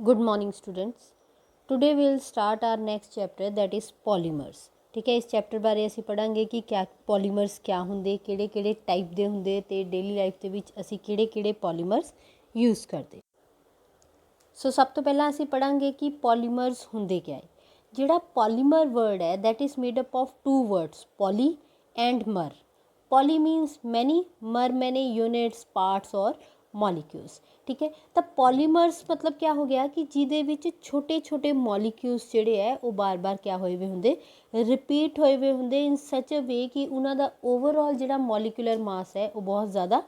Good morning students. Today we will start our next chapter that is polymers. ठीक है, इस chapter बारे ਅਸੀਂ ਪੜਾਂਗੇ ਕਿ ਕਿਆ ਪੋਲੀਮਰਸ ਕਿਆ ਹੁੰਦੇ, ਕਿਹੜੇ ਟਾਈਪ ਦੇ ਹੁੰਦੇ ਤੇ ਡੇਲੀ ਲਾਈਫ ਦੇ ਵਿੱਚ ਅਸੀਂ ਕਿਹੜੇ ਪੋਲੀਮਰਸ ਯੂਜ਼ ਕਰਦੇ। ਸੋ ਸਭ ਤੋਂ ਪਹਿਲਾਂ ਅਸੀਂ ਪੜਾਂਗੇ ਕਿ ਪੋਲੀਮਰਸ ਹੁੰਦੇ ਕਿਆ ਹੈ। ਜਿਹੜਾ ਪੋਲੀਮਰ ਵਰਡ ਹੈ that is made up of two words poly and mer. Poly means many, mer many units, parts or molecules. ਠੀਕ ਹੈ, ਤਾਂ ਪੋਲੀਮਰਸ ਮਤਲਬ ਕਿਆ ਹੋ ਗਿਆ ਕਿ ਜਿਹਦੇ ਵਿੱਚ ਛੋਟੇ ਮੋਲੀਕਿਊਲਸ ਜਿਹੜੇ ਹੈ ਉਹ ਬਾਰ-ਬਾਰ ਕਿਆ ਹੋਏ ਵੇ ਹੁੰਦੇ, ਰਿਪੀਟ ਹੋਏ ਵੇ ਹੁੰਦੇ ਇਨ ਸੱਚ ਅ ਵੇ ਕਿ ਉਹਨਾਂ ਦਾ ਓਵਰਆਲ ਜਿਹੜਾ ਮੋਲੀਕੂਲਰ ਮਾਸ ਹੈ ਉਹ ਬਹੁਤ ਜ਼ਿਆਦਾ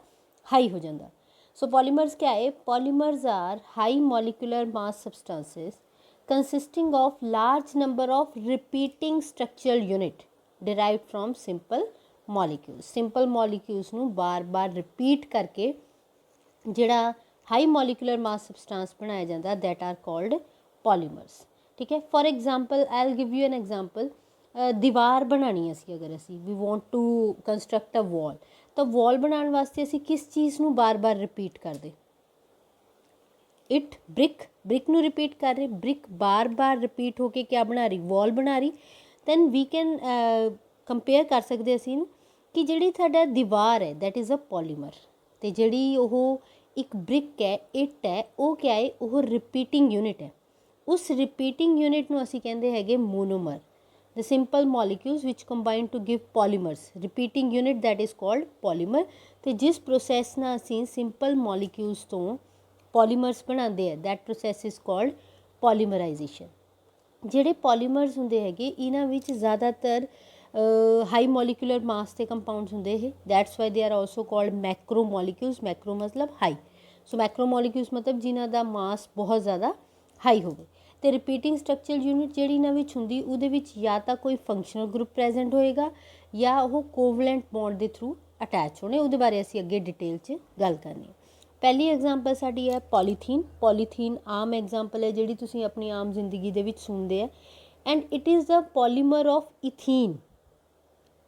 ਹਾਈ ਹੋ ਜਾਂਦਾ। ਸੋ ਪੋਲੀਮਰਸ ਕਿਆ ਹੈ? Polymers are high molecular mass substances consisting of large number of repeating structural unit derived from simple molecules. Simple molecules ਨੂੰ ਬਾਰ-ਬਾਰ ਰਿਪੀਟ ਕਰਕੇ ਜਿਹੜਾ ਹਾਈ ਮੋਲੀਕੂਲਰ ਮਾਸ ਸਬਸਟੈਂਸ ਬਣਾਇਆ ਜਾਂਦਾ that are called polymers. ਠੀਕ ਹੈ, for example I will give you an example. ਦੀਵਾਰ ਬਣਾਉਣੀ ਅਸੀਂ, ਅਗਰ ਅਸੀਂ ਵੀ ਵਾਂਟ ਟੂ ਕੰਸਟਰਕਟ ਅ ਵਾਲ, ਤਾਂ ਵਾਲ ਬਣਾਉਣ ਵਾਸਤੇ ਅਸੀਂ ਕਿਸ ਚੀਜ਼ ਨੂੰ ਬਾਰ-ਬਾਰ ਰਿਪੀਟ ਕਰਦੇ? ਇਟ, ਬ੍ਰਿਕ ਨੂੰ ਰਿਪੀਟ ਕਰ ਰਹੇ। ਬ੍ਰਿਕ ਬਾਰ-ਬਾਰ ਰਿਪੀਟ ਹੋ ਕੇ ਕਿਆ ਬਣਾ ਰਹੀ? ਵਾਲ ਬਣਾ ਰਹੀ। ਦੈਨ ਵੀ ਕੈਨ ਕੰਪੇਅਰ ਕਰ ਸਕਦੇ ਅਸੀਂ ਇਹਨੂੰ ਕਿ ਜਿਹੜੀ ਸਾਡਾ ਦੀਵਾਰ ਹੈ ਦੈਟ ਇਜ਼ ਅ ਪੋਲੀਮਰ, ਅਤੇ ਜਿਹੜੀ ਉਹ ਇੱਕ ਬ੍ਰਿਕ ਹੈ, ਇੱਟ ਹੈ, ਉਹ ਕਿਆ ਹੈ? ਉਹ ਰਿਪੀਟਿੰਗ ਯੂਨਿਟ ਹੈ। ਉਸ ਰਿਪੀਟਿੰਗ ਯੂਨਿਟ ਨੂੰ ਅਸੀਂ ਕਹਿੰਦੇ ਹੈਗੇ monomer. The simple molecules which combine to give polymers, repeating unit that is called polymer. ਅਤੇ ਜਿਸ ਪ੍ਰੋਸੈਸ ਨਾਲ ਅਸੀਂ ਸਿੰਪਲ ਮੋਲੀਕਿਊਲਸ ਤੋਂ ਪੋਲੀਮਰਸ ਬਣਾਉਂਦੇ ਆ ਦੈਟ ਪ੍ਰੋਸੈਸ ਇਜ਼ ਕਾਲਡ ਪੋਲੀਮਰਾਈਜੇਸ਼ਨ। ਜਿਹੜੇ ਪੋਲੀਮਰਸ ਹੁੰਦੇ ਹੈਗੇ ਇਹਨਾਂ ਵਿੱਚ ਜ਼ਿਆਦਾਤਰ ਹਾਈ ਮੋਲੀਕੂਲਰ ਮਾਸ ਦੇ ਕੰਪਾਊਂਡਸ ਹੁੰਦੇ ਇਹ, that's why they are also called Macro molecules. Macro ਮਤਲਬ ਹਾਈ, ਸੋ ਮੈਕਰੋ ਮੋਲੀਕਿਊਲਸ ਮਤਲਬ ਜਿਨ੍ਹਾਂ ਦਾ ਮਾਸ ਬਹੁਤ ਜ਼ਿਆਦਾ ਹਾਈ ਹੋਵੇ। ਅਤੇ ਰਿਪੀਟਿੰਗ ਸਟਰਕਚਰਲ ਯੂਨਿਟ ਜਿਹੜੀ ਇਹਨਾਂ ਵਿੱਚ ਹੁੰਦੀ ਉਹਦੇ ਵਿੱਚ ਜਾਂ ਤਾਂ ਕੋਈ ਫੰਕਸ਼ਨਲ ਗਰੁੱਪ ਪ੍ਰੈਜ਼ੈਂਟ ਹੋਏਗਾ ਜਾਂ ਉਹ ਕੋਵਲੈਂਟ ਬੌਂਡ ਦੇ ਥਰੂ ਅਟੈਚ ਹੋਣੇ। ਉਹਦੇ ਬਾਰੇ ਅਸੀਂ ਅੱਗੇ ਡਿਟੇਲ 'ਚ ਗੱਲ ਕਰਨੀ ਹੈ। ਪਹਿਲੀ ਐਗਜ਼ਾਮਪਲ ਸਾਡੀ ਹੈ ਪੋਲੀਥੀਨ। ਪੋਲੀਥੀਨ ਆਮ ਐਗਜ਼ਾਮਪਲ ਹੈ ਜਿਹੜੀ ਤੁਸੀਂ ਆਪਣੀ ਆਮ ਜ਼ਿੰਦਗੀ ਦੇ ਵਿੱਚ ਸੁਣਦੇ ਆ, and it is the polymer of ethene.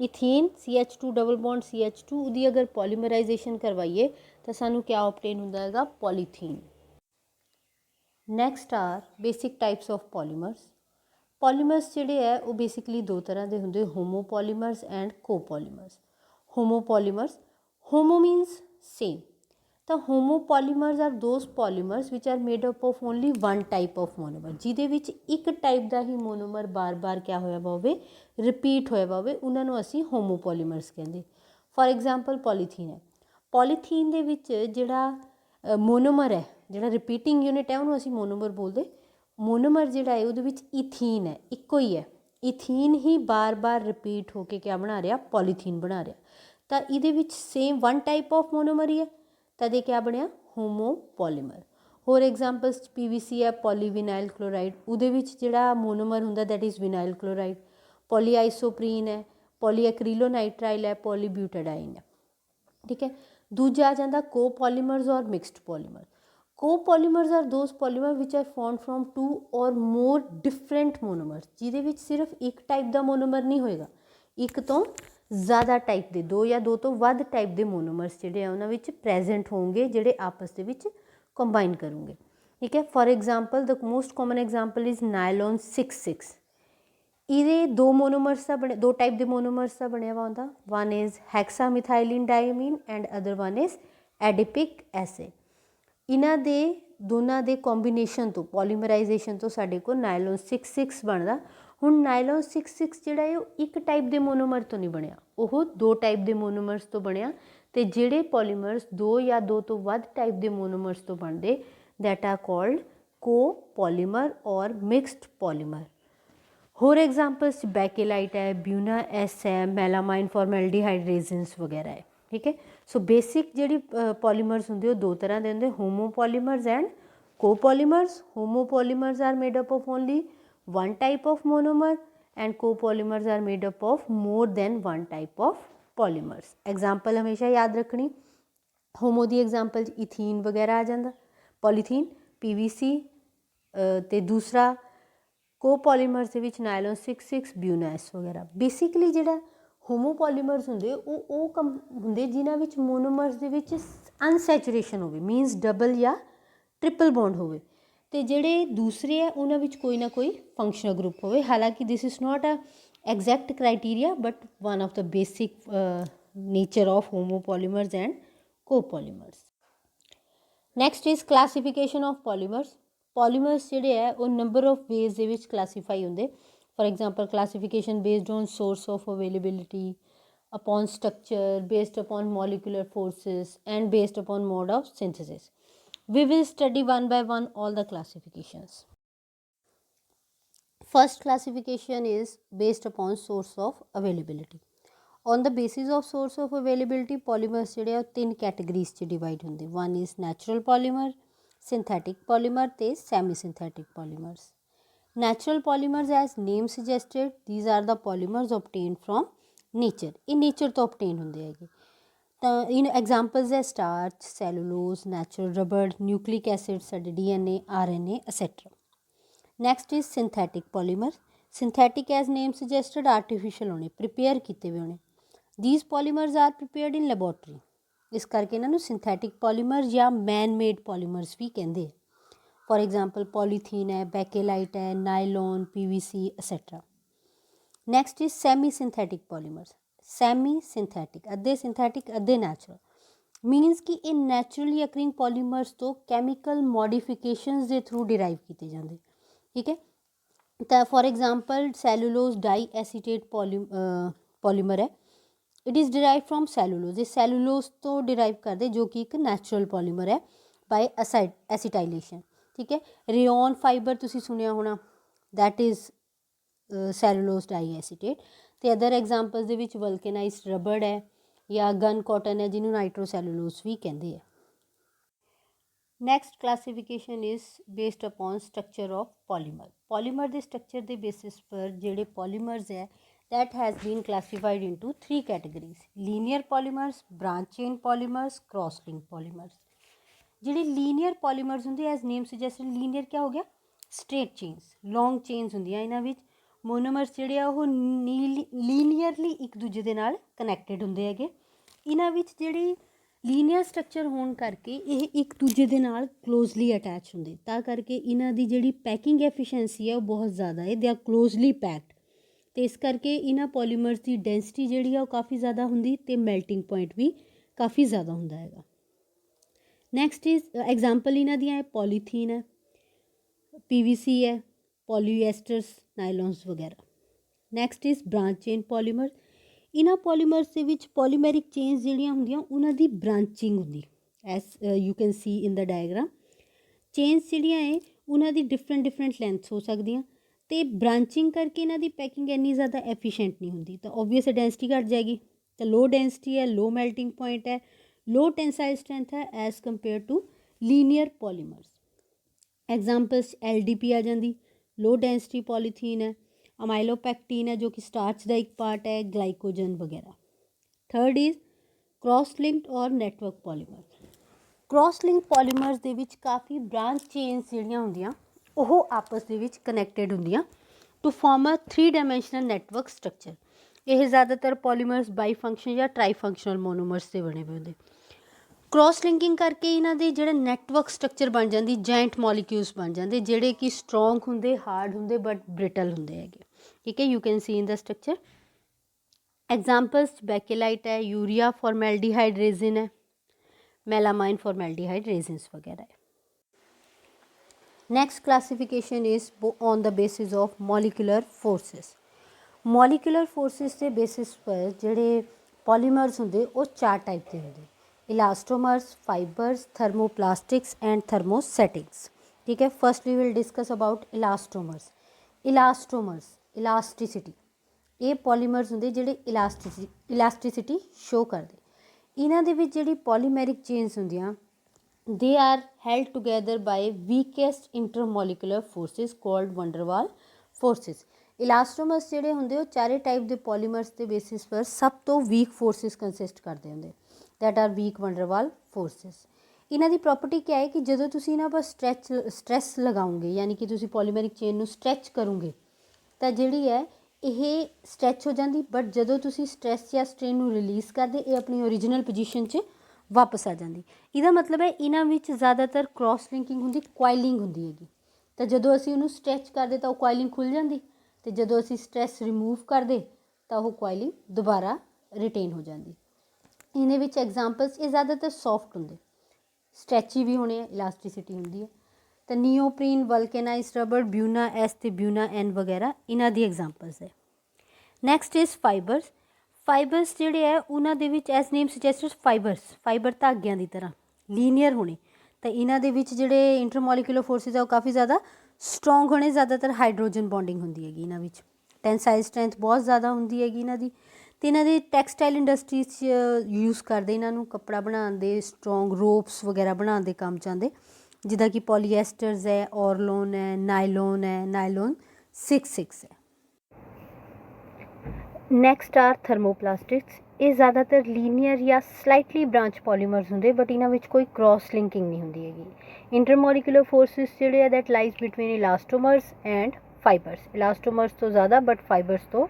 Ethene CH2 double bond CH2, ਉਹਦੀ ਅਗਰ ਪੋਲੀਮਰਾਈਜੇਸ਼ਨ ਕਰਵਾਈਏ ਤਾਂ ਸਾਨੂੰ ਕਿਆ ਓਬਟੇਨ ਹੁੰਦਾ ਹੈਗਾ? Polythene. Next are basic types of polymers. Polymers ਜਿਹੜੇ ਹੈ ਉਹ ਬੇਸਿਕਲੀ ਦੋ ਤਰ੍ਹਾਂ ਦੇ ਹੁੰਦੇ, homopolymers and copolymers. Homopolymers, homo means same, ਤਾਂ homopolymers are those polymers which are made up of only one type of monomer, ਜਿਹਦੇ ਵਿੱਚ ਇੱਕ ਟਾਈਪ ਦਾ ਹੀ ਮੋਨੋਮਰ ਬਾਰ-ਬਾਰ ਕਿਆ ਹੋਇਆ ਵਾ ਹੋਵੇ? ਰਿਪੀਟ ਹੋਇਆ ਵਾ ਹੋਵੇ। ਉਹਨਾਂ ਨੂੰ ਅਸੀਂ ਹੋਮੋਪੋਲੀਮਰਸ ਕਹਿੰਦੇ। ਫॉर ਐਗਜ਼ਾਮਪਲ ਪੋਲੀਥੀਨ ਹੈ। ਪੋਲੀਥੀਨ ਦੇ ਵਿੱਚ ਜਿਹੜਾ ਮੋਨੋਮਰ ਹੈ, ਜਿਹੜਾ ਰਿਪੀਟਿੰਗ ਯੂਨਿਟ ਹੈ ਉਹਨੂੰ ਅਸੀਂ ਮੋਨੋਮਰ ਬੋਲਦੇ। ਮੋਨੋਮਰ ਜਿਹੜਾ ਹੈ ਉਹਦੇ ਵਿੱਚ ਇਥੀਨ ਹੈ, ਇੱਕੋ ਹੀ ਹੈ। ਇਥੀਨ ਹੀ ਬਾਰ-ਬਾਰ ਰਿਪੀਟ ਹੋ ਕੇ ਕਿਆ ਬਣਾ ਰਿਹਾ? ਪੋਲੀਥੀਨ ਬਣਾ ਰਿਹਾ। ਤਾਂ ਇਹਦੇ ਵਿੱਚ same one type of monomer ਹੀ ਹੈ, ਤਦੇ ਕਿਆ ਬਣਿਆ? ਹੋਮੋਪੋਲੀਮਰ। ਹੋਰ ਐਗਜ਼ਾਮਪਲਸ PVC ਹੈ, ਪੋਲੀਵਿਨਾਈਲ ਕਲੋਰਾਈਡ, ਉਹਦੇ ਵਿੱਚ ਜਿਹੜਾ ਮੋਨੋਮਰ ਹੁੰਦਾ ਦੈਟ ਇਜ਼ ਵਿਨਾਈਲ ਕਲੋਰਾਈਡ। ਪੋਲੀਆਈਸੋਪਰੀਨ ਹੈ, ਪੋਲੀਐਕਰੀਲੋਨਾਈਟਰਾਈਲ ਹੈ, ਪੋਲੀਬਿਊਟਾਡਾਈਨ ਹੈ। ਠੀਕ ਹੈ, ਦੂਜਾ ਆ ਜਾਂਦਾ copolymers or mixed polymer. Copolymers are those polymer which are formed from 2 or more different ਮੋਨੋਮਰਸ, ਜਿਹਦੇ ਵਿੱਚ ਸਿਰਫ ਇੱਕ ਟਾਈਪ ਦਾ ਮੋਨੋਮਰ ਨਹੀਂ ਹੋਏਗਾ, ਇੱਕ ਤੋਂ ਜ਼ਿਆਦਾ ਟਾਈਪ ਦੇ, ਦੋ ਜਾਂ ਦੋ ਤੋਂ ਵੱਧ ਟਾਈਪ ਦੇ ਮੋਨੋਮਰਸ ਜਿਹੜੇ ਆ ਉਹਨਾਂ ਵਿੱਚ ਪ੍ਰੈਜ਼ੈਂਟ ਹੋਣਗੇ, ਜਿਹੜੇ ਆਪਸ ਦੇ ਵਿੱਚ ਕੰਬਾਈਨ ਕਰੂੰਗੇ। ਠੀਕ ਹੈ, for example the most common example is nylon 66। ਇਹਦੇ ਦੋ ਮੋਨੋਮਰਸ ਦਾ ਬਣੇ, ਦੋ ਟਾਈਪ ਦੇ ਮੋਨੋਮਰਸ ਦਾ ਬਣਿਆ ਵਾ ਹੁੰਦਾ। One is hexamethylene diamine and other one is adipic acid. ਇਹਨਾਂ ਦੇ ਦੋਨਾਂ ਦੇ ਕੰਬੀਨੇਸ਼ਨ ਤੋਂ, ਪੋਲੀਮਰਾਈਜੇਸ਼ਨ ਤੋਂ ਸਾਡੇ ਕੋਲ ਨਾਇਲੋਨ 66 ਬਣਦਾ। ਹੁਣ ਨਾਇਲੋਨ 66 ਜਿਹੜਾ ਹੈ ਉਹ ਇੱਕ ਟਾਈਪ ਦੇ ਮੋਨੋਮਰ ਤੋਂ ਨਹੀਂ ਬਣਿਆ, ਉਹ ਦੋ ਟਾਈਪ ਦੇ ਮੋਨੋਮਰਸ ਤੋਂ ਬਣਿਆ। ਅਤੇ ਜਿਹੜੇ ਪੋਲੀਮਰਸ ਦੋ ਜਾਂ ਦੋ ਤੋਂ ਵੱਧ ਟਾਈਪ ਦੇ ਮੋਨੋਮਰਸ ਤੋਂ ਬਣਦੇ ਦੈਟ ਆਰ ਕਾਲਡ ਕੋਪੋਲੀਮਰ ਔਰ ਮਿਕਸਡ ਪੋਲੀਮਰ। ਹੋਰ ਐਗਜ਼ਾਮਪਲਸ 'ਚ ਬੈਕੇਲਾਈਟ ਹੈ, ਬਿਊਨਾ ਐਸ ਹੈ, ਮੈਲਾਮਾਈਨ ਫਾਰਮੈਲਡੀਹਾਈਡ ਰੇਜ਼ਨਸ ਵਗੈਰਾ ਹੈ। ਠੀਕ ਹੈ, ਸੋ ਬੇਸਿਕ ਜਿਹੜੀ ਪੋਲੀਮਰਸ ਹੁੰਦੇ ਉਹ ਦੋ ਤਰ੍ਹਾਂ ਦੇ ਹੁੰਦੇ, homopolymers and copolymers. Homopolymers are made up of only one type of monomer and copolymers are made up of more than one type of polymers. Example हमेशा याद रखनी, होमो दी एग्जाम्पल इथीन वगैरह आ जाता, पॉलीथीन PVC ते दूसरा copolymers ਦੇ ਵਿੱਚ nylon 66 ਬਿਊਨਾਸ ਵਗੈਰਾ। ਬੇਸਿਕਲੀ ਜਿਹੜਾ ਹੋਮੋਪੋਲੀਮਰਸ ਹੁੰਦੇ ਉਹ ਹੁੰਦੇ ਜਿਨ੍ਹਾਂ ਵਿੱਚ ਮੋਨੋਮਰਸ ਦੇ ਵਿੱਚ ਅਨਸੈਚੂਰੇਸ਼ਨ ਹੋਵੇ, ਮੀਨਸ ਡਬਲ ਜਾਂ ਟ੍ਰਿਪਲ ਬੌਂਡ ਹੋਵੇ। ਤੇ ਜਿਹੜੇ ਦੂਸਰੇ ਹੈ ਉਹਨਾਂ ਵਿੱਚ ਕੋਈ ਨਾ ਕੋਈ ਫੰਕਸ਼ਨਲ ਗਰੁੱਪ ਹੋਵੇ। ਹਾਲਾਂਕਿ this is not a exact criteria but one of the basic nature of homopolymers and copolymers. Next is classification of polymers. Polymers ਜਿਹੜੇ ਹੈ ਉਹ ਨੰਬਰ ਆਫ ਵੇਜ਼ ਦੇ ਵਿੱਚ ਕਲਾਸੀਫਾਈ ਹੁੰਦੇ। For example classification based on source of availability, upon structure, based upon molecular forces and based upon mode of synthesis. We will study one by one all the classifications. First classification is based upon source of availability. On the basis of source of availability, polymers ਜਿਹੜੇ ਆ ਤਿੰਨ categories 'ਚ divide ਹੁੰਦੇ। One is natural polymer, synthetic polymer ਤੇ semi synthetic polymers. Natural polymers, as name suggested, these are the polymers obtained from nature. ਇਹ nature ਤੋਂ obtain ਹੁੰਦੇ ਹੈਗੇ। ਤਾਂ ਇਨ ਐਗਜ਼ਾਮਪਲਸ ਹੈ ਸਟਾਰਚ, ਸੈਲੂਲੋਜ਼, ਨੈਚੁਰਲ ਰਬੜ, ਨਿਊਕਲਿਕ ਐਸਿਡ, ਸਾਡੇ DNA, RNA, etc. Next is synthetic polymer. Synthetic, as name suggested, artificial ਹੋਣੇ, prepare ਕੀਤੇ ਹੋਏ ਹੋਣੇ। These polymers are prepared in laboratory. ਇਸ ਕਰਕੇ ਇਹਨਾਂ ਨੂੰ synthetic polymers ਜਾਂ man made polymers ਵੀ ਕਹਿੰਦੇ। For example, polythene है, bakelite है, nylon, PVC, etc. Next is semi-synthetic polymers. Semi-synthetic, अद्धे synthetic, अद्धे natural. Means कि ये naturally occurring polymers तो chemical modifications ਦੇ through derive ਕੀਤੇ ਜਾਂਦੇ। ठीक है। तो for example, cellulose diacetate polymer है। It is derived from cellulose. ये cellulose तो derive करते जो कि एक natural polymer है by acetylation। ठीक है। रेयन फाइबर तुसी सुनिया होना, दैट इज़ सैलूलोज डाईएसीटेट। तो other examples they which vulcanised रबड़ है या गन कॉटन है जिन्होंने नाइट्रोसैलूलोज भी कहते हैं। Next classification is based upon structure of polymer. Polymer के स्ट्रक्चर के बेसिस पर जोड़े पॉलीमर्स है that has been classified into 3 categories: linear polymers, branch chain polymers, cross link polymers. ਜਿਹੜੇ ਲੀਨੀਅਰ ਪੋਲੀਮਰਸ ਹੁੰਦੇ ਐਜ਼ ਨੇਮ ਸੁਜੈਸਟਡ, ਲੀਨੀਅਰ ਕਿਆ ਹੋ ਗਿਆ, ਸਟ੍ਰੇਟ ਚੇਨਸ, ਲੌਂਗ ਚੇਨਸ ਹੁੰਦੀਆਂ। ਇਹਨਾਂ ਵਿੱਚ ਮੋਨੋਮਰਸ ਜਿਹੜੇ ਆ ਉਹ ਲੀਨੀਅਰਲੀ ਇੱਕ ਦੂਜੇ ਦੇ ਨਾਲ ਕਨੈਕਟਡ ਹੁੰਦੇ ਹੈਗੇ। ਇਹਨਾਂ ਵਿੱਚ ਜਿਹੜੀ ਲੀਨੀਅਰ ਸਟਰਕਚਰ ਹੋਣ ਕਰਕੇ ਇਹ ਇੱਕ ਦੂਜੇ ਦੇ ਨਾਲ ਕਲੋਜ਼ਲੀ ਅਟੈਚ ਹੁੰਦੇ, ਤਾਂ ਕਰਕੇ ਇਹਨਾਂ ਦੀ ਜਿਹੜੀ ਪੈਕਿੰਗ ਐਫੀਸ਼ੀਐਂਸੀ ਹੈ ਉਹ ਬਹੁਤ ਜ਼ਿਆਦਾ ਹੈ। ਦੇ ਆਰ ਕਲੋਜ਼ਲੀ ਪੈਕਡ ਅਤੇ ਇਸ ਕਰਕੇ ਇਹਨਾਂ ਪੋਲੀਮਰਸ ਦੀ ਡੈਂਸਿਟੀ ਜਿਹੜੀ ਆ ਉਹ ਕਾਫੀ ਜ਼ਿਆਦਾ ਹੁੰਦੀ ਅਤੇ ਮੈਲਟਿੰਗ ਪੁਆਇੰਟ ਵੀ ਕਾਫੀ ਜ਼ਿਆਦਾ ਹੁੰਦਾ ਹੈਗਾ। ਨੈਕਸਟ ਇਜ਼ ਐਗਜ਼ਾਮਪਲ ਇਹਨਾਂ ਦੀਆਂ ਹੈ ਪੋਲੀਥੀਨ ਹੈ, PVC ਹੈ, ਪੋਲੀਐਸਟਰਸ, ਨਾਈਲੋਨਸ ਵਗੈਰਾ। Next is branch chain polymer. ਇਹਨਾਂ ਪੋਲੀਮਰਸ ਦੇ ਵਿੱਚ ਪੋਲੀਮੈਰਿਕ ਚੇਨਸ ਜਿਹੜੀਆਂ ਹੁੰਦੀਆਂ ਉਹਨਾਂ ਦੀ ਬ੍ਰਾਂਚਿੰਗ ਹੁੰਦੀ, S you can see in the diagram. Chains ਜਿਹੜੀਆਂ ਹੈ ਉਹਨਾਂ ਦੀ ਡਿਫਰੈਂਟ ਲੈਂਥਸ ਹੋ ਸਕਦੀਆਂ ਅਤੇ ਬ੍ਰਾਂਚਿੰਗ ਕਰਕੇ ਇਹਨਾਂ ਦੀ ਪੈਕਿੰਗ ਇੰਨੀ ਜ਼ਿਆਦਾ ਐਫੀਸ਼ੀਐਂਟ ਨਹੀਂ ਹੁੰਦੀ, ਤਾਂ ਓਬਵੀਅਸ ਡੈਂਸਿਟੀ ਘੱਟ ਜਾਏਗੀ। ਤਾਂ ਲੋ ਡੈਂਸਿਟੀ ਹੈ, ਲੋ ਮੈਲਟਿੰਗ ਪੁਆਇੰਟ ਹੈ, लो टेंसाइल स्ट्रेंथ है as compare to linear polymers. Examples LDP आ जाती, लो डेंसिटी पॉलीथीन है, अमाइलोपैक्टीन है जो कि स्टार्च का एक पार्ट है, ग्लाइकोजन वगैरह। थर्ड इज़ क्रॉस लिंक्ड और network polymer. Cross link polymers दे विच काफ़ी ब्रांच चेन्स जिहड़ियां हुंदियां ओह आपस दे विच कनैक्टेड हुंदियां to form a 3 dimensional network structure. ਇਹ ਜ਼ਿਆਦਾਤਰ ਪੋਲੀਮਰਸ ਬਾਈ ਫੰਕਸ਼ਨ ਜਾਂ ਟਰਾਈ ਫੰਕਸ਼ਨਲ ਮੋਨੋਮਰਸ ਦੇ ਬਣੇ ਹੋਏ ਹੁੰਦੇ। ਕ੍ਰੋਸ ਲਿੰਕਿੰਗ ਕਰਕੇ ਇਹਨਾਂ ਦੇ ਜਿਹੜਾ ਨੈਟਵਰਕ ਸਟਰਕਚਰ ਬਣ ਜਾਂਦੀ, ਜਾਇੰਟ ਮੋਲੀਕਿਊਲਸ ਬਣ ਜਾਂਦੇ ਜਿਹੜੇ ਕਿ ਸਟਰੋਂਗ ਹੁੰਦੇ, ਹਾਰਡ ਹੁੰਦੇ ਬਟ ਬ੍ਰਿਟਲ ਹੁੰਦੇ ਹੈਗੇ। ਠੀਕ ਹੈ, you can see in the structure. Examples bakelite ਹੈ, यूरिया फॉर्मेल्डिहाइड रेजिन है, मेलामाइन फॉर्मेल्डिहाइड रेजिन्स वगैरह है। Next classification is on the basis of molecular forces. Molecular forces के बेसिस पर जोड़े पॉलीमर्स होंगे वो 4 टाइप के होंगे: elastomers, fibres, thermoplastics and thermosettics. ठीक है, first we will discuss about elastomers. Elasticity, ये पॉलीमर्स होंगे जोड़े इलास्टिसिटी शो करते। इन्हां दे विच जिहड़ी पॉलीमैरिक चेन्स होंदियां they are held together by weakest intermolecular forces called van der Waal forces. Elastomers ਜਿਹੜੇ ਹੁੰਦੇ ਉਹ ਚਾਰੇ ਟਾਈਪ ਦੇ ਪੋਲੀਮਰਸ ਦੇ ਬੇਸਿਸ ਪਰ ਸਭ ਤੋਂ ਵੀਕ ਫੋਰਸਿਸ ਕੰਸਿਸਟ ਕਰਦੇ ਹੁੰਦੇ, ਦੈਟ ਆਰ ਵੀਕ ਵੰਡਰਵਾਲ ਫੋਰਸਿਸ। ਇਹਨਾਂ ਦੀ ਪ੍ਰੋਪਰਟੀ ਕੀ ਹੈ ਕਿ ਜਦੋਂ ਤੁਸੀਂ ਇਹਨਾਂ ਪਰ ਸਟ੍ਰੈਸ ਲਗਾਓਗੇ, ਯਾਨੀ ਕਿ ਤੁਸੀਂ ਪੋਲੀਮੈਰਿਕ ਚੇਨ ਨੂੰ ਸਟ੍ਰੈਚ ਕਰੋਗੇ ਤਾਂ ਜਿਹੜੀ ਹੈ ਇਹ ਸਟ੍ਰੈਚ ਹੋ ਜਾਂਦੀ, ਬਟ ਜਦੋਂ ਤੁਸੀਂ ਸਟ੍ਰੈਸ ਜਾਂ ਸਟ੍ਰੇਨ ਨੂੰ ਰਿਲੀਜ਼ ਕਰਦੇ ਇਹ ਆਪਣੀ ਓਰੀਜਨਲ ਪੋਜੀਸ਼ਨ 'ਚ ਵਾਪਸ ਆ ਜਾਂਦੀ। ਇਹਦਾ ਮਤਲਬ ਹੈ ਇਹਨਾਂ ਵਿੱਚ ਜ਼ਿਆਦਾਤਰ ਕ੍ਰੋਸ ਲਿੰਕਿੰਗ ਹੁੰਦੀ, ਕੁਆਇਲਿੰਗ ਹੁੰਦੀ ਹੈਗੀ। ਤਾਂ ਜਦੋਂ ਅਸੀਂ ਉਹਨੂੰ ਸਟ੍ਰੈਚ ਕਰਦੇ ਤਾਂ ਉਹ ਕੋਇਲਿੰਗ ਖੁੱਲ੍ਹ ਜਾਂਦੀ, ਅਤੇ ਜਦੋਂ ਅਸੀਂ ਸਟ੍ਰੈਸ ਰਿਮੂਵ ਕਰਦੇ ਤਾਂ ਉਹ ਕੋਇਲਿੰਗ ਦੁਬਾਰਾ ਰਿਟੇਨ ਹੋ ਜਾਂਦੀ। ਇਹਦੇ ਵਿੱਚ ਐਗਜ਼ਾਮਪਲਸ ਇਹ ਜ਼ਿਆਦਾਤਰ ਸੌਫਟ ਹੁੰਦੇ, ਸਟ੍ਰੈਚੀ ਵੀ ਹੋਣੇ, ਇਲਾਸਟਿਸਿਟੀ ਹੁੰਦੀ ਹੈ। ਤਾਂ ਨੀਓਪਰੀਨ, ਵਲਕੇਨਾਈਜ਼ਡ ਰਬੜ, ਬਿਊਨਾ ਐਸ ਅਤੇ ਬਿਊਨਾ ਐਨ ਵਗੈਰਾ ਇਹਨਾਂ ਦੀ ਐਗਜ਼ਾਮਪਲਸ ਹੈ। Next is fibres. ਫਾਈਬਰਸ ਜਿਹੜੇ ਹੈ ਉਹਨਾਂ ਦੇ ਵਿੱਚ ਐਸ ਨੇਮ ਸੁਜੈਸਟਡ ਫਾਈਬਰ ਧਾਗਿਆਂ ਦੀ ਤਰ੍ਹਾਂ ਲੀਨੀਅਰ ਹੋਣੇ, ਤਾਂ ਇਹਨਾਂ ਦੇ ਵਿੱਚ ਜਿਹੜੇ ਇੰਟਰਮੋਲੀਕੂਲਰ ਫੋਰਸਿਸ ਆ ਉਹ ਕਾਫੀ ਜ਼ਿਆਦਾ ਸਟਰੋਂਗ ਹੋਣੇ, ਜ਼ਿਆਦਾਤਰ ਹਾਈਡਰੋਜਨ ਬੌਂਡਿੰਗ ਹੁੰਦੀ ਹੈਗੀ ਇਹਨਾਂ ਵਿੱਚ, ਟੈਂਸਾਈਲ ਸਟਰੈਂਥ ਬਹੁਤ ਜ਼ਿਆਦਾ ਹੁੰਦੀ ਹੈਗੀ ਇਹਨਾਂ ਦੀ। ਅਤੇ ਇਹਨਾਂ ਦੇ ਟੈਕਸਟਾਈਲ ਇੰਡਸਟਰੀ 'ਚ ਯੂਜ਼ ਕਰਦੇ ਇਹਨਾਂ ਨੂੰ, ਕੱਪੜਾ ਬਣਾਉਣ ਦੇ, ਸਟਰੋਂਗ ਰੋਪਸ ਵਗੈਰਾ ਬਣਾਉਣ ਦੇ ਕੰਮ 'ਚ ਆਉਂਦੇ, ਜਿੱਦਾਂ ਕਿ ਪੋਲੀਐਸਟਰਸ ਹੈ, ਔਰਲੋਨ ਹੈ, ਨਾਈਲੋਨ ਹੈ, ਨਾਈਲੋਨ 6 ਹੈ। Next are thermoplastics. ਇਹ ਜ਼ਿਆਦਾਤਰ ਲੀਨੀਅਰ ਜਾਂ ਸਲਾਈਟਲੀ ਬ੍ਰਾਂਚ ਪੋਲੀਮਰਸ ਹੁੰਦੇ, ਬਟ ਇਹਨਾਂ ਵਿੱਚ ਕੋਈ ਕ੍ਰੋਸ ਲਿੰਕਿੰਗ ਨਹੀਂ ਹੁੰਦੀ ਹੈਗੀ। ਇੰਟਰਮੋਲੀਕੂਲਰ ਫੋਰਸਿਸ ਜਿਹੜੇ ਆ that lies between elastomers and fibres, elastomers ਤੋਂ ਜ਼ਿਆਦਾ ਬਟ ਫਾਈਬਰਸ ਤੋਂ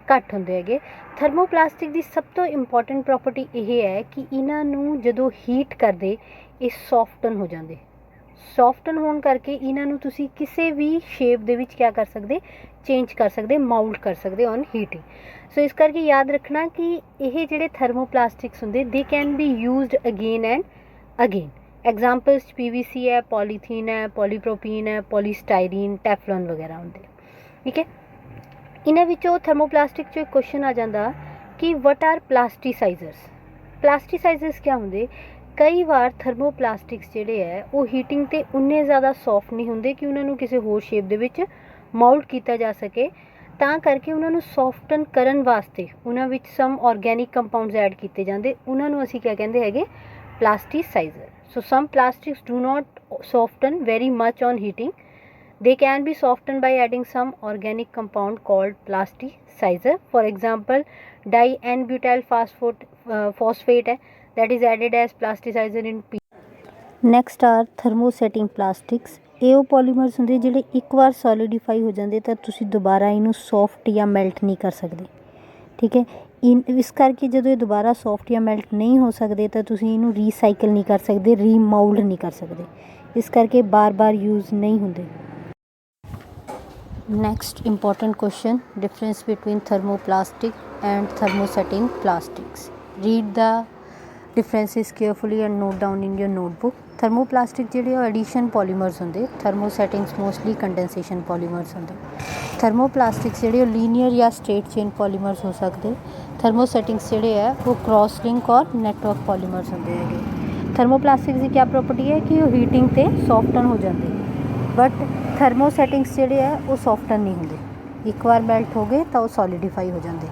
ਘੱਟ ਹੁੰਦੇ ਹੈਗੇ। ਥਰਮੋਪਲਾਸਟਿਕ ਦੀ ਸਭ ਤੋਂ ਇੰਪੋਰਟੈਂਟ ਪ੍ਰੋਪਰਟੀ ਇਹ ਹੈ ਕਿ ਇਹਨਾਂ ਨੂੰ ਜਦੋਂ ਹੀਟ ਕਰਦੇ ਇਹ ਸੌਫਟਨ ਹੋ ਜਾਂਦੇ। ਸੌਫਟਨ ਹੋਣ ਕਰਕੇ ਇਹਨਾਂ ਨੂੰ ਤੁਸੀਂ ਕਿਸੇ ਵੀ ਸ਼ੇਪ ਦੇ ਵਿੱਚ ਕਿਆ ਕਰ ਸਕਦੇ, ਚੇਂਜ ਕਰ ਸਕਦੇ, ਮਾਊਲਡ ਕਰ ਸਕਦੇ ਔਨ ਹੀਟਿੰਗ। ਸੋ ਇਸ ਕਰਕੇ ਯਾਦ ਰੱਖਣਾ ਕਿ ਇਹ ਜਿਹੜੇ ਥਰਮੋਪਲਾਸਟਿਕਸ ਹੁੰਦੇ they can be used again and again. Examples PVC ਹੈ, ਪੋਲੀਥੀਨ ਹੈ, ਪੋਲੀਪ੍ਰੋਪੀਨ ਹੈ, ਪੋਲੀਸਟਾਈਰੀਨ, ਟੈਫਲਨ ਵਗੈਰਾ ਹੁੰਦੇ, ਠੀਕ ਹੈ। ਇਹਨਾਂ ਵਿੱਚੋਂ ਥਰਮੋਪਲਾਸਟਿਕ 'ਚੋਂ ਇੱਕ ਕੁਐਸਚਨ ਆ ਜਾਂਦਾ ਕਿ ਵਟ ਆਰ ਪਲਾਸਟੀਸਾਈਜ਼ਰਸ। ਪਲਾਸਟੀਸਾਈਜ਼ਰਸ ਕਿਆ ਹੁੰਦੇ? ਕਈ ਵਾਰ ਥਰਮੋਪਲਾਸਟਿਕਸ ਜਿਹੜੇ ਹੈ ਉਹ ਹੀਟਿੰਗ 'ਤੇ ਉਨੇ ਜ਼ਿਆਦਾ ਸੌਫਟ ਨਹੀਂ ਹੁੰਦੇ ਕਿ ਉਹਨਾਂ ਨੂੰ ਕਿਸੇ ਹੋਰ ਸ਼ੇਪ ਦੇ ਵਿੱਚ ਮਾਊਲਡ ਕੀਤਾ ਜਾ ਸਕੇ, ਤਾਂ ਕਰਕੇ ਉਹਨਾਂ ਨੂੰ ਸੌਫਟਨ ਕਰਨ ਵਾਸਤੇ ਉਹਨਾਂ ਵਿੱਚ ਸਮ ਔਰਗੈਨਿਕ ਕੰਪਾਊਂਡਸ ਐਡ ਕੀਤੇ ਜਾਂਦੇ, ਉਹਨਾਂ ਨੂੰ ਅਸੀਂ ਕਿਆ ਕਹਿੰਦੇ ਹੈਗੇ, plasticiser. So some plastics do not soften very much on heating. They can be softened by adding some organic compound called plasticizer. For example, di-N-butyl phosphate that is added as plasticizer in P. Next are thermosetting plastics. ਇਹ ਉਹ ਪੋਲੀਮਰਸ ਹੁੰਦੇ ਜਿਹੜੇ ਇੱਕ ਵਾਰ ਸੋਲੀਡੀਫਾਈ ਹੋ ਜਾਂਦੇ ਤਾਂ ਤੁਸੀਂ ਦੁਬਾਰਾ ਇਹਨੂੰ ਸੌਫਟ ਜਾਂ ਮੈਲਟ ਨਹੀਂ ਕਰ ਸਕਦੇ, ਠੀਕ ਹੈ। ਇਸ ਕਰਕੇ ਜਦੋਂ ਇਹ ਦੁਬਾਰਾ ਸੌਫਟ ਜਾਂ ਮੈਲਟ ਨਹੀਂ ਹੋ ਸਕਦੇ ਤਾਂ ਤੁਸੀਂ ਇਹਨੂੰ ਰੀਸਾਈਕਲ ਨਹੀਂ ਕਰ ਸਕਦੇ, ਰੀਮਾਊਲਡ ਨਹੀਂ ਕਰ ਸਕਦੇ, ਇਸ ਕਰਕੇ ਬਾਰ-ਬਾਰ ਯੂਜ਼ ਨਹੀਂ ਹੁੰਦੇ। Next important question, difference between thermoplastic and thermosetting plastics. Read the differences carefully and note down in your notebook. Thermoplastic ਜਿਹੜੇ ਉਹ ਐਡੀਸ਼ਨ ਪੋਲੀਮਰਸ ਹੁੰਦੇ, ਥਰਮੋਸੈਟਿੰਗਸ ਮੋਸਟਲੀ ਕੰਡੈਂਸੇਸ਼ਨ ਪੋਲੀਮਰਸ ਹੁੰਦੇ। ਥਰਮੋਪਲਾਸਟਿਕਸ ਜਿਹੜੇ ਉਹ ਲੀਨੀਅਰ ਜਾਂ ਸਟ੍ਰੇਟ ਚੇਨ ਪੋਲੀਮਰਸ ਹੋ ਸਕਦੇ। ਥਰਮੋਸੈਟਿੰਗਸ ਜਿਹੜੇ ਹੈ ਉਹ ਕ੍ਰੋਸ ਲਿੰਕ ਔਰ ਨੈਟਵਰਕ ਪੋਲੀਮਰਸ ਹੁੰਦੇ ਹੈਗੇ। ਥਰਮੋਪਲਾਸਟਿਕਸ ਦੀ ਕਿਆ ਪ੍ਰੋਪਰਟੀ ਹੈ ਕਿ ਉਹ ਹੀਟਿੰਗ 'ਤੇ ਸੌਫਟਨ ਹੋ ਜਾਂਦੇ, ਬਟ ਥਰਮੋਸੈਟਿੰਗਸ ਜਿਹੜੇ ਹੈ ਉਹ ਸੌਫਟਨ ਨਹੀਂ ਹੁੰਦੇ, ਇੱਕ ਵਾਰ ਮੈਲਟ ਹੋ ਗਏ ਤਾਂ ਉਹ ਸੋਲੀਡੀਫਾਈ ਹੋ ਜਾਂਦੇ।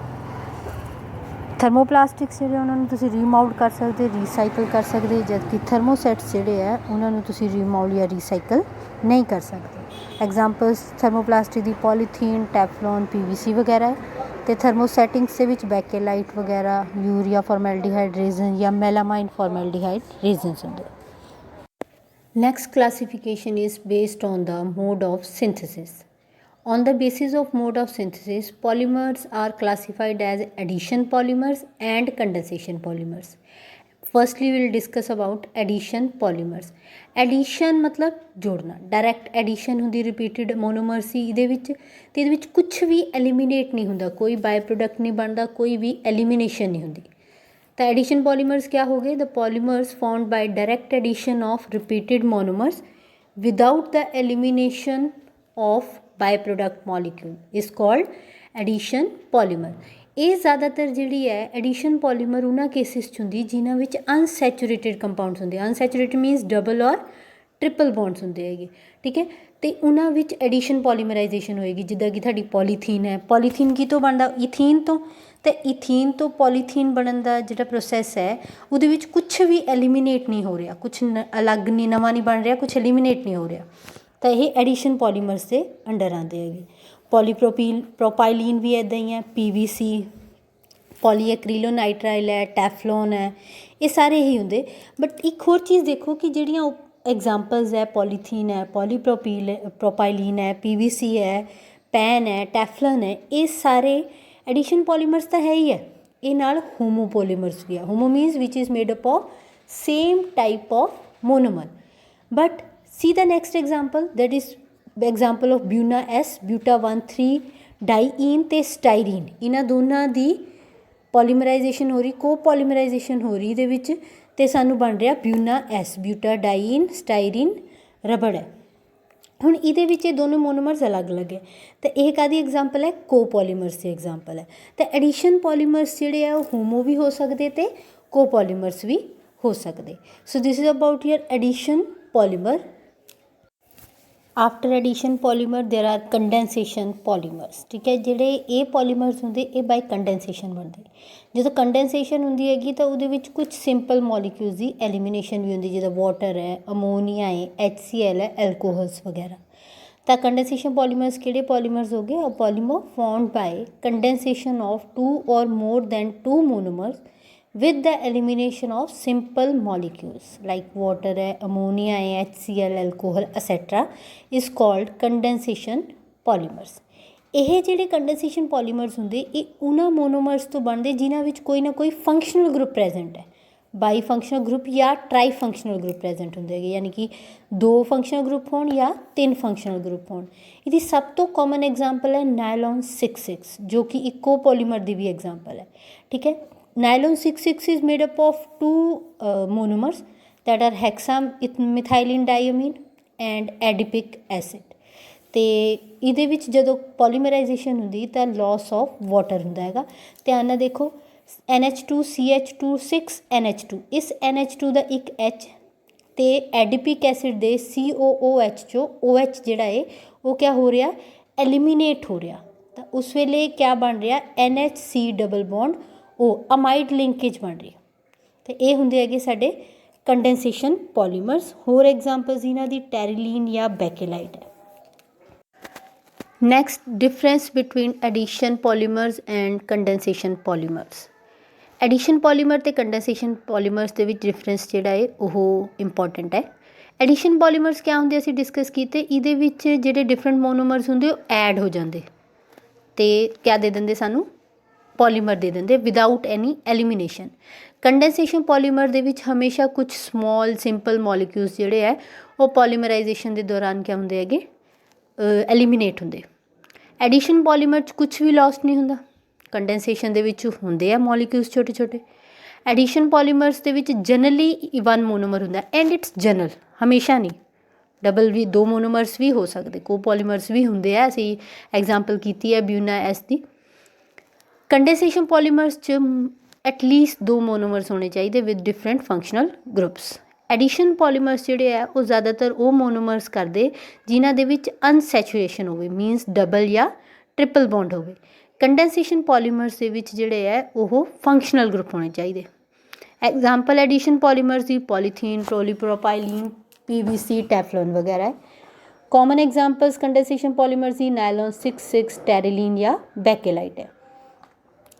ਥਰਮੋਪਲਾਸਟਿਕਸ ਜਿਹੜੇ ਉਹਨਾਂ ਨੂੰ ਤੁਸੀਂ ਰੀਮਾਊਲਡ ਕਰ ਸਕਦੇ, ਰੀਸਾਈਕਲ ਕਰ ਸਕਦੇ, ਜਦਕਿ ਥਰਮੋਸੈਟਸ ਜਿਹੜੇ ਹੈ ਉਹਨਾਂ ਨੂੰ ਤੁਸੀਂ ਰੀਮਾਊਲਡ ਜਾਂ ਰੀਸਾਈਕਲ ਨਹੀਂ ਕਰ ਸਕਦੇ। ਐਗਜ਼ਾਮਪਲਸ ਥਰਮੋਪਲਾਸਟਿਕ ਦੀ ਪੋਲੀਥੀਨ, ਟੈਫਲੌਨ, PVC ਵਗੈਰਾ ਹੈ, ਅਤੇ ਥਰਮੋਸੈਟਿੰਗਸ ਦੇ ਵਿੱਚ ਬੈਕੇਲਾਈਟ ਵਗੈਰਾ, ਯੂਰੀਆ ਫਾਰਮੈਲਡੀਹਾਈਡ ਰੇਜ਼ਨ ਜਾਂ ਮੈਲਾਮਾਈਨ ਫਾਰਮੈਲਡੀਹਾਈਡ ਰੇਜ਼ਨਸ ਹੁੰਦੇ। Next classification is based on the mode of synthesis. On the basis of mode of synthesis, polymers are classified as addition polymers and condensation polymers. Firstly, we will discuss about addition polymers. Addition मतलब जोड़ना, direct addition ਹੁੰਦੀ repeated monomers ਸੀ ਇਹਦੇ ਵਿੱਚ, ਅਤੇ ਇਹਦੇ ਵਿੱਚ ਕੁਛ ਵੀ eliminate ਨਹੀਂ ਹੁੰਦਾ, ਕੋਈ ਬਾਈ ਪ੍ਰੋਡਕਟ ਨਹੀਂ ਬਣਦਾ, ਕੋਈ ਵੀ elimination ਨਹੀਂ ਹੁੰਦੀ। ਤਾਂ ਐਡੀਸ਼ਨ ਪੋਲੀਮਰਸ ਕਿਆ ਹੋ ਗਏ? The polymers found by direct addition of repeated monomers without the elimination of by product molecule is called addition polymer. ਇਹ ਜ਼ਿਆਦਾਤਰ ਜਿਹੜੀ ਹੈ ਐਡੀਸ਼ਨ ਪੋਲੀਮਰ ਉਹਨਾਂ ਕੇਸਿਸ 'ਚ ਹੁੰਦੀ ਜਿਨ੍ਹਾਂ ਵਿੱਚ ਅਨਸੈਚੂਰੇਟਿਡ ਕੰਪਾਊਂਡਸ ਹੁੰਦੇ। ਅਨਸੈਚੂਰੇਟਿਡ ਮੀਨਸ ਡਬਲ ਔਰ ਟ੍ਰਿਪਲ ਬੌਂਡਸ ਹੁੰਦੇ ਹੈਗੇ, ਠੀਕ ਹੈ। ਅਤੇ ਉਹਨਾਂ ਵਿੱਚ ਐਡੀਸ਼ਨ ਪੋਲੀਮਰਾਈਜੇਸ਼ਨ ਹੋਏਗੀ, ਜਿੱਦਾਂ ਕਿ ਤੁਹਾਡੀ ਪੋਲੀਥੀਨ ਹੈ। ਪੋਲੀਥੀਨ ਕਿਤੋਂ ਬਣਦਾ? ਈਥੀਨ ਤੋਂ। ਅਤੇ ਈਥੀਨ ਤੋਂ ਪੋਲੀਥੀਨ ਬਣਨ ਦਾ ਜਿਹੜਾ ਪ੍ਰੋਸੈਸ ਹੈ ਉਹਦੇ ਵਿੱਚ ਕੁਛ ਵੀ ਐਲੀਮੀਨੇਟ ਨਹੀਂ ਹੋ ਰਿਹਾ, ਕੁਛ ਅਲੱਗ ਨਹੀਂ, ਨਵਾਂ ਨਹੀਂ ਬਣ ਰਿਹਾ, ਕੁਛ ਐਲੀਮੀਨੇਟ ਨਹੀਂ ਹੋ ਰਿਹਾ, ਤਾਂ ਇਹ ਐਡੀਸ਼ਨ ਪੋਲੀਮਰਸ ਦੇ ਅੰਡਰ ਆਉਂਦੇ ਹੈਗੇ। ਪ੍ਰੋਪਾਈਲੀਨ ਵੀ ਇੱਦਾਂ ਹੀ ਹੈ, PVC, ਪੋਲੀਐਕਰੀਲੋਨਾਈਟਰਾਈਲ ਹੈ, ਟੈਫਲੌਨ ਹੈ, ਇਹ ਸਾਰੇ ਹੀ ਹੁੰਦੇ। ਬਟ ਇੱਕ ਹੋਰ ਚੀਜ਼ ਦੇਖੋ ਕਿ ਜਿਹੜੀਆਂ ਐਗਜ਼ਾਮਪਲਸ ਹੈ, ਪੋਲੀਥੀਨ ਹੈ, ਪ੍ਰੋਪਾਈਲੀਨ ਹੈ, PVC ਹੈ, ਪੈਨ ਹੈ, ਟੈਫਲਨ ਹੈ, ਇਹ ਸਾਰੇ ਐਡੀਸ਼ਨ ਪੋਲੀਮਰਸ ਤਾਂ ਹੈ ਹੀ ਹੈ, ਇਹ ਨਾਲ ਹੋਮੋਪੋਲੀਮਰਸ ਵੀ ਹੈ। Homo means which is made up of same type of monomer. But see the next example, that is example of Buna S, buta 1,3 diene ते स्टाइरीन, इन्हां दोनों की पॉलीमराइजेशन हो रही, को पॉलीमराइजेशन हो रही ਇਹਦੇ ਵਿੱਚ ਤੇ ਸਾਨੂੰ ਬਣ ਰਿਹਾ Buena S, buta diyne styrene रबड़ है। ਹੁਣ ਇਹਦੇ ਵਿੱਚ ਇਹ ਦੋਨੋਂ ਮੋਨੋਮਰਸ ਅਲੱਗ-ਅਲੱਗ ਹੈ ਤੇ ਇਹ ਕਾਹਦੀ ਐਗਜ਼ਾਮਪਲ ਹੈ, ਕੋਪੋਲੀਮਰਸ ਦੀ ਐਗਜ਼ਾਮਪਲ ਹੈ। ਤੇ ਐਡੀਸ਼ਨ ਪੋਲੀਮਰਸ ਜਿਹੜੇ ਆ ਉਹ ਹੋਮੋ ਵੀ ਹੋ ਸਕਦੇ ਤੇ ਕੋਪੋਲੀਮਰਸ ਵੀ ਹੋ ਸਕਦੇ। So this is about your addition polymer. After addition polymer there are condensation polymers, ठीक है। ਜਿਹੜੇ ਇਹ ਪੋਲੀਮਰਸ ਹੁੰਦੇ ਇਹ ਬਾਈ ਕੰਡੈਂਸੇਸ਼ਨ ਬਣਦੇ। ਜਦੋਂ ਕੰਡੈਂਸੇਸ਼ਨ ਹੁੰਦੀ ਹੈਗੀ ਤਾਂ ਉਹਦੇ ਵਿੱਚ ਕੁਝ ਸਿੰਪਲ ਮੋਲੀਕਿਊਲਸ ਦੀ ਐਲੀਮੀਨੇਸ਼ਨ ਵੀ ਹੁੰਦੀ, ਜਿੱਦਾਂ ਵਾਟਰ ਹੈ, ਅਮੋਨੀਆ ਹੈ, HCl ਹੈ, ਐਲਕੋਹਲਸ ਵਗੈਰਾ। ਤਾਂ ਕੰਡੈਂਸੇਸ਼ਨ ਪੋਲੀਮਰਸ ਕਿਹੜੇ ਪੋਲੀਮਰਸ ਹੋ ਗਏ, polymer formed by condensation of 2 or more than 2 monomers with the elimination of simple molecules like water है, ammonia है, HCl, alcohol etc. is called condensation polymers। ਇਹ ਜਿਹੜੇ ਕੰਡੈਂਸੇਸ਼ਨ ਪੋਲੀਮਰਸ ਹੁੰਦੇ ਇਹ ਉਹਨਾਂ ਮੋਨੋਮਰਸ ਤੋਂ ਬਣਦੇ ਜਿਨ੍ਹਾਂ ਵਿੱਚ ਕੋਈ ਨਾ ਕੋਈ ਫੰਕਸ਼ਨਲ ਗਰੁੱਪ ਪ੍ਰੈਜ਼ੈਂਟ ਹੈ, ਬਾਈ ਫੰਕਸ਼ਨਲ ਗਰੁੱਪ ਜਾਂ ਟਰਾਈ ਫੰਕਸ਼ਨਲ ਗਰੁੱਪ ਪ੍ਰੈਜ਼ੈਂਟ ਹੁੰਦੇ ਹੈਗੇ, ਯਾਨੀ ਕਿ 2 ਫੰਕਸ਼ਨਲ ਗਰੁੱਪ ਹੋਣ ਜਾਂ 3 ਫੰਕਸ਼ਨਲ ਗਰੁੱਪ ਹੋਣ। ਇਹਦੀ ਸਭ ਤੋਂ ਕਾਮਨ ਐਗਜ਼ਾਮਪਲ ਹੈ ਨਾਇਲੋਨ 6,6 ਜੋ ਕਿ ਇੱਕੋ ਪੋਲੀਮਰ ਦੀ ਵੀ ਐਗਜ਼ਾਮਪਲ ਹੈ, ਠੀਕ ਹੈ। Nylon 6,6 is made up of 2 monomers that are hexamethylene diamine and adipic acid। ਤੇ ਇਹਦੇ ਵਿੱਚ ਜਦੋਂ ਪੋਲੀਮਰਾਈਜੇਸ਼ਨ ਹੁੰਦੀ ਤਾਂ ਲੋਸ ਆਫ ਵਾਟਰ ਹੁੰਦਾ ਹੈਗਾ। ਧਿਆਨ ਨਾਲ ਦੇਖੋ NH2CH2 6NH2, ਇਸ NH2 ਦਾ ਇੱਕ H ਤੇ ਐਡੀਪਿਕ ਐਸਿਡ ਦੇ COOH ਚੋਂ OH ਜਿਹੜਾ ਹੈ ਉਹ ਕਿਆ ਹੋ ਰਿਹਾ, ਐਲੀਮੀਨੇਟ ਹੋ ਰਿਹਾ। ਤਾਂ ਉਸ ਵੇਲੇ ਕਿਆ ਬਣ ਰਿਹਾ, NHC ਡਬਲ ਬੌਂਡ ਉਹ ਅਮਾਈਡ ਲਿੰਕੇਜ ਬਣ ਰਹੀ। ਅਤੇ ਇਹ ਹੁੰਦੇ ਹੈਗੇ ਸਾਡੇ ਕੰਡੈਂਸੇਸ਼ਨ ਪੋਲੀਮਰਸ। ਹੋਰ ਐਗਜ਼ਾਮਪਲਸ ਇਹਨਾਂ ਦੀ ਟੈਰੀਲੀਨ ਜਾਂ ਬੈਕੇਲਾਈਟ ਹੈ। Next difference between addition polymers and condensation polymers. Addition polymer ਅਤੇ ਕੰਡੈਂਸੇਸ਼ਨ ਪੋਲੀਮਰਸ ਦੇ ਵਿੱਚ ਡਿਫਰੈਂਸ ਜਿਹੜਾ ਹੈ ਉਹ ਇੰਪੋਰਟੈਂਟ ਹੈ। ਐਡੀਸ਼ਨ ਪੋਲੀਮਰਸ ਕਿਆ ਹੁੰਦੇ ਅਸੀਂ ਡਿਸਕਸ ਕੀਤੇ, ਇਹਦੇ ਵਿੱਚ ਜਿਹੜੇ ਡਿਫਰੈਂਟ ਮੋਨੋਮਰਸ ਹੁੰਦੇ ਉਹ ਐਡ ਹੋ ਜਾਂਦੇ ਅਤੇ ਕਿਆ ਦੇ ਦਿੰਦੇ ਸਾਨੂੰ, ਪੋਲੀਮਰ ਦੇ ਦਿੰਦੇ ਵਿਦਾਊਟ ਐਨੀ ਐਲੀਮੀਨੇਸ਼ਨ। ਕੰਡੈਂਸੇਸ਼ਨ ਪੋਲੀਮਰ ਦੇ ਵਿੱਚ ਹਮੇਸ਼ਾ ਕੁਝ ਸਮੋਲ ਸਿੰਪਲ ਮੋਲੀਕਿਊਲਸ ਜਿਹੜੇ ਹੈ ਉਹ ਪੋਲੀਮਰਾਈਜੇਸ਼ਨ ਦੇ ਦੌਰਾਨ ਕਿਆ ਹੁੰਦੇ ਹੈਗੇ, ਐਲੀਮੀਨੇਟ ਹੁੰਦੇ। ਐਡੀਸ਼ਨ ਪੋਲੀਮਰ 'ਚ ਕੁਛ ਵੀ ਲੋਸਟ ਨਹੀਂ ਹੁੰਦਾ, ਕੰਡੈਂਸੇਸ਼ਨ ਦੇ ਵਿੱਚ ਹੁੰਦੇ ਆ ਮੋਲੀਕਿਊਲਸ ਛੋਟੇ ਛੋਟੇ। ਐਡੀਸ਼ਨ ਪੋਲੀਮਰਸ ਦੇ ਵਿੱਚ ਜਨਰਲੀ 1 ਮੋਨੋਮਰ ਹੁੰਦਾ ਐਂਡ ਇਟਸ ਜਨਰਲ, ਹਮੇਸ਼ਾ ਨਹੀਂ, ਡਬਲ ਵੀ 2 ਮੋਨੋਮਰਸ ਵੀ ਹੋ ਸਕਦੇ, ਕੋ ਪੋਲੀਮਰਸ ਵੀ ਹੁੰਦੇ ਆ। ਅਸੀਂ ਐਗਜ਼ਾਮਪਲ ਕੀਤੀ ਹੈ ਬਿਊਨਾ ਐਸ ਦੀ। ਕੰਡੈਂਸੇਸ਼ਨ ਪੋਲੀਮਰਸ 'ਚ ਐਟਲੀਸਟ 2 ਮੋਨੋਮਰਸ ਹੋਣੇ ਚਾਹੀਦੇ with different functional groups. Addition polymers ਜਿਹੜੇ ਆ ਉਹ ਜ਼ਿਆਦਾਤਰ ਉਹ ਮੋਨੋਮਰਸ ਕਰਦੇ ਜਿਨ੍ਹਾਂ ਦੇ ਵਿੱਚ ਅਨਸੈਚੂਰੇਸ਼ਨ ਹੋਵੇ, ਮੀਨਸ ਡਬਲ ਜਾਂ ਟ੍ਰਿਪਲ ਬੌਂਡ ਹੋਵੇ। ਕੰਡੈਂਸੇਸ਼ਨ ਪੋਲੀਮਰਸ ਦੇ ਵਿੱਚ ਜਿਹੜੇ ਹੈ ਉਹ ਫੰਕਸ਼ਨਲ ਗਰੁੱਪ ਹੋਣੇ ਚਾਹੀਦੇ। ਐਗਜ਼ਾਮਪਲ ਐਡੀਸ਼ਨ ਪੋਲੀਮਰਸ ਦੀ ਪੋਲੀਥੀਨ, ਪੋਲੀਪ੍ਰੋਪਾਈਲੀਨ, PVC, ਟੈਫਲੋਨ ਵਗੈਰਾ ਹੈ। ਕਾਮਨ ਐਗਜ਼ਾਮਪਲਸ ਕੰਡੈਂਸੇਸ਼ਨ ਪੋਲੀਮਰਸ ਦੀ ਨਾਇਲੋਨ 6,6, ਟੈਰੀਲੀਨ ਜਾਂ ਬੈਕੇਲਾਈਟ ਹੈ।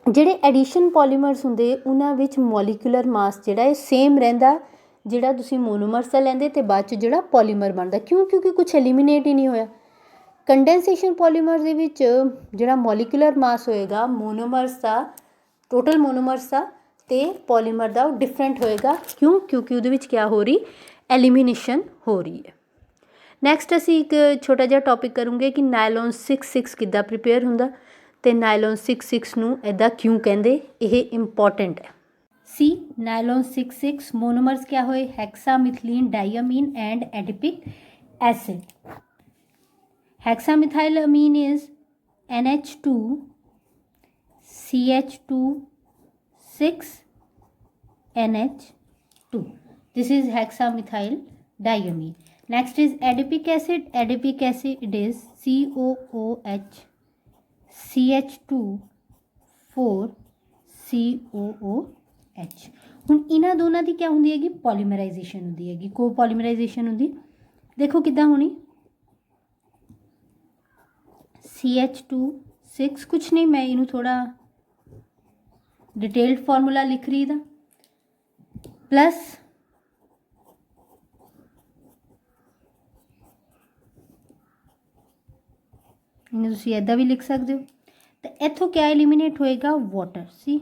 ਜਿਹੜੇ ਐਡੀਸ਼ਨ ਪੋਲੀਮਰਸ ਹੁੰਦੇ ਉਹਨਾਂ ਵਿੱਚ ਮੋਲੀਕੂਲਰ ਮਾਸ ਜਿਹੜਾ ਇਹ ਸੇਮ ਰਹਿੰਦਾ ਜਿਹੜਾ ਤੁਸੀਂ ਮੋਨੋਮਰਸ ਦਾ ਲੈਂਦੇ ਅਤੇ ਬਾਅਦ 'ਚ ਜਿਹੜਾ ਪੋਲੀਮਰ ਬਣਦਾ, ਕਿਉਂ, ਕਿਉਂਕਿ ਕੁਛ ਐਲੀਮੀਨੇਟ ਹੀ ਨਹੀਂ ਹੋਇਆ। ਕੰਡੈਂਸੇਸ਼ਨ ਪੋਲੀਮਰ ਦੇ ਵਿੱਚ ਜਿਹੜਾ ਮੋਲੀਕੂਲਰ ਮਾਸ ਹੋਏਗਾ ਮੋਨੋਮਰਸ ਦਾ, ਟੋਟਲ ਮੋਨੋਮਰਸ ਦਾ ਅਤੇ ਪੋਲੀਮਰ ਦਾ, ਉਹ ਡਿਫਰੈਂਟ ਹੋਏਗਾ। ਕਿਉਂ, ਕਿਉਂਕਿ ਉਹਦੇ ਵਿੱਚ ਕਿਆ ਹੋ ਰਹੀ, ਐਲੀਮੀਨੇਸ਼ਨ ਹੋ ਰਹੀ ਹੈ। ਨੈਕਸਟ ਅਸੀਂ ਇੱਕ ਛੋਟਾ ਜਿਹਾ ਟੋਪਿਕ ਕਰੂੰਗੇ ਕਿ ਨਾਇਲੋਨ 6,6 ਕਿੱਦਾਂ ਪ੍ਰੀਪੇਅਰ ਹੁੰਦਾ ਅਤੇ ਨਾਇਲੋਨ 6,6 ਨੂੰ ਇੱਦਾਂ ਕਿਉਂ ਕਹਿੰਦੇ, ਇਹ ਇੰਪੋਰਟੈਂਟ ਹੈ। ਸੀ ਨਾਇਲੋਨ 6,6 ਮੋਨੋਮਰਸ ਕਿਆ ਹੋਏ, hexamethylene diamine and adipic acid. Hexamethylamine is NH2 CH2 6 NH2, this is hexamethyl diamine। next is adipic acid, adipic acid is COOH CH2 4 COOH। ਹੁਣ ਇਹਨਾਂ ਦੋਨਾਂ ਦੀ ਕਿਆ ਹੁੰਦੀ ਹੈਗੀ, ਪੋਲੀਮਰਾਈਜੇਸ਼ਨ ਹੁੰਦੀ ਹੈਗੀ, ਕੋ ਪੋਲੀਮਰਾਈਜੇਸ਼ਨ ਹੁੰਦੀ। ਦੇਖੋ ਕਿੱਦਾਂ ਹੋਣੀ, CH2 6 ਕੁਛ ਨਹੀਂ, ਮੈਂ ਇਹਨੂੰ ਥੋੜ੍ਹਾ ਡਿਟੇਲਡ ਫਾਰਮੂਲਾ ਲਿਖ ਰਹੀ ਦਾ, ਪਲੱਸ ਇਹਨੂੰ ਤੁਸੀਂ ਇੱਦਾਂ ਵੀ ਲਿਖ ਸਕਦੇ ਹੋ। ਤਾਂ ਇੱਥੋਂ ਕਿਆ ਐਲੀਮੀਨੇਟ ਹੋਏਗਾ, water. See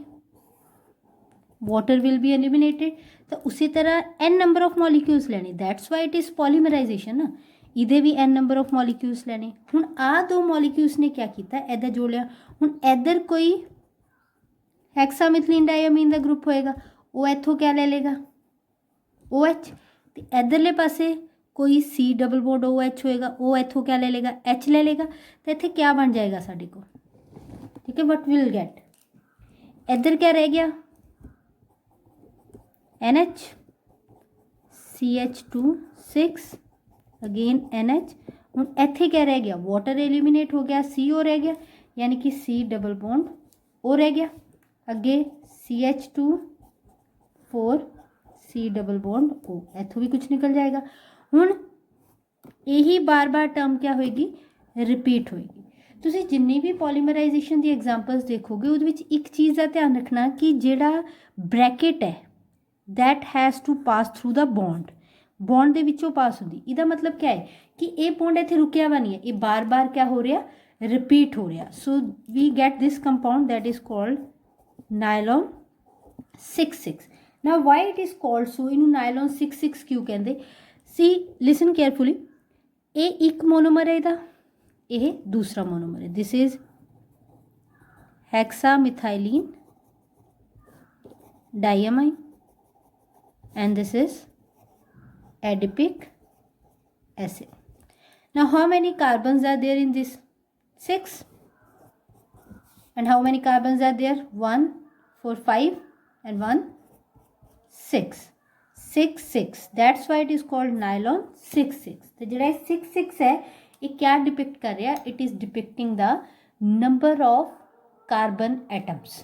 water will be eliminated. ਤਾਂ ਉਸੇ ਤਰ੍ਹਾਂ n ਨੰਬਰ ਆਫ ਮੋਲੀਕਿਊਲਸ ਲੈਣੇ, that's why it is polymerisation ਨਾ। ਇਹਦੇ ਵੀ n ਨੰਬਰ ਆਫ ਮੋਲੀਕਿਊਲਸ ਲੈਣੇ। ਹੁਣ ਆਹ ਦੋ ਮੋਲੀਕਿਊਲਸ ਨੇ ਕਿਆ ਕੀਤਾ, ਇੱਧਰ ਜੋੜ ਲਿਆ। ਹੁਣ ਇੱਧਰ ਕੋਈ ਹੈਕਸਾਮਿਥਿਲੀਨ ਡਾਇਆਮੀਨ ਦਾ ਗਰੁੱਪ ਹੋਏਗਾ, ਉਹ ਇੱਥੋਂ ਕਿਆ ਲੈ ਲੇਗਾ, OH। ਤੇ ਇੱਧਰਲੇ ਪਾਸੇ ਕੋਈ C ਡਬਲ ਬੌਂਡ OH ਹੋਏਗਾ, ਉਹ ਇੱਥੋਂ ਕਿਆ ਲੈ ਲੇਗਾ, H ਲੈ ਲੇਗਾ। ਤਾਂ ਇੱਥੇ ਕਿਆ ਬਣ ਜਾਏਗਾ ਸਾਡੇ ਕੋਲ, ਠੀਕ ਹੈ, ਵਟ ਵਿਲ ਗੈਟ। ਇੱਧਰ ਕਿਆ ਰਹਿ ਗਿਆ, NH, CH2 6 अगेन NH। ਹੁਣ ਇੱਥੇ ਕਿਆ ਰਹਿ ਗਿਆ, ਵਾਟਰ एलिमिनेट हो गया, CO ਰਹਿ ਗਿਆ, यानी कि C डबल बॉन्ड O ਰਹਿ ਗਿਆ। ਅੱਗੇ CH2 4 C double bond O, ਇੱਥੋਂ ਵੀ ਕੁਝ ਨਿਕਲ ਜਾਏਗਾ। ਹੁਣ ਇਹੀ ਬਾਰ-ਬਾਰ ਟਰਮ ਕਿਆ ਹੋਏਗੀ, ਰਿਪੀਟ ਹੋਏਗੀ। ਤੁਸੀਂ ਜਿੰਨੀ ਵੀ ਪੋਲੀਮਰਾਈਜੇਸ਼ਨ ਦੀ ਐਗਜ਼ਾਮਪਲਸ ਦੇਖੋਗੇ ਉਹਦੇ ਵਿੱਚ ਇੱਕ ਚੀਜ਼ ਦਾ ਧਿਆਨ ਰੱਖਣਾ ਕਿ ਜਿਹੜਾ ਬ੍ਰੈਕਟ ਹੈ that has to pass through the bond, bond ਦੇ ਵਿੱਚੋਂ ਪਾਸ ਹੁੰਦੀ। ਇਹਦਾ ਮਤਲਬ ਕਿਆ ਹੈ ਕਿ ਇਹ ਬੌਂਡ ਇੱਥੇ ਰੁਕਿਆ ਵਾ ਨਹੀਂ ਹੈ, ਇਹ ਬਾਰ-ਬਾਰ ਕਿਆ ਹੋ ਰਿਹਾ, ਰਿਪੀਟ ਹੋ ਰਿਹਾ। So we get this compound that is called nylon 6,6। now why it is called so, ਇਹਨੂੰ nylon 6,6 ਕਿਉਂ ਕਹਿੰਦੇ? ਸੀ ਲਿਸਨ ਕੇਅਰਫੁਲੀ। ਇਹ ਇੱਕ ਮੋਨੋਮਰ ਹੈ ਇਹਦਾ, ਇਹ ਦੂਸਰਾ ਮੋਨੋਮਰ ਹੈ। This is hexamethylene diamine and this is adipic acid. now how many carbons are there in this? 6. and how many carbons are there? 1 4 5 and 1 6 6 6। that's why it is called nylon 6,6। तो ਜਿਹੜਾ 6,6 है ये क्या depict कर रहा है? it is depicting the number of carbon atoms।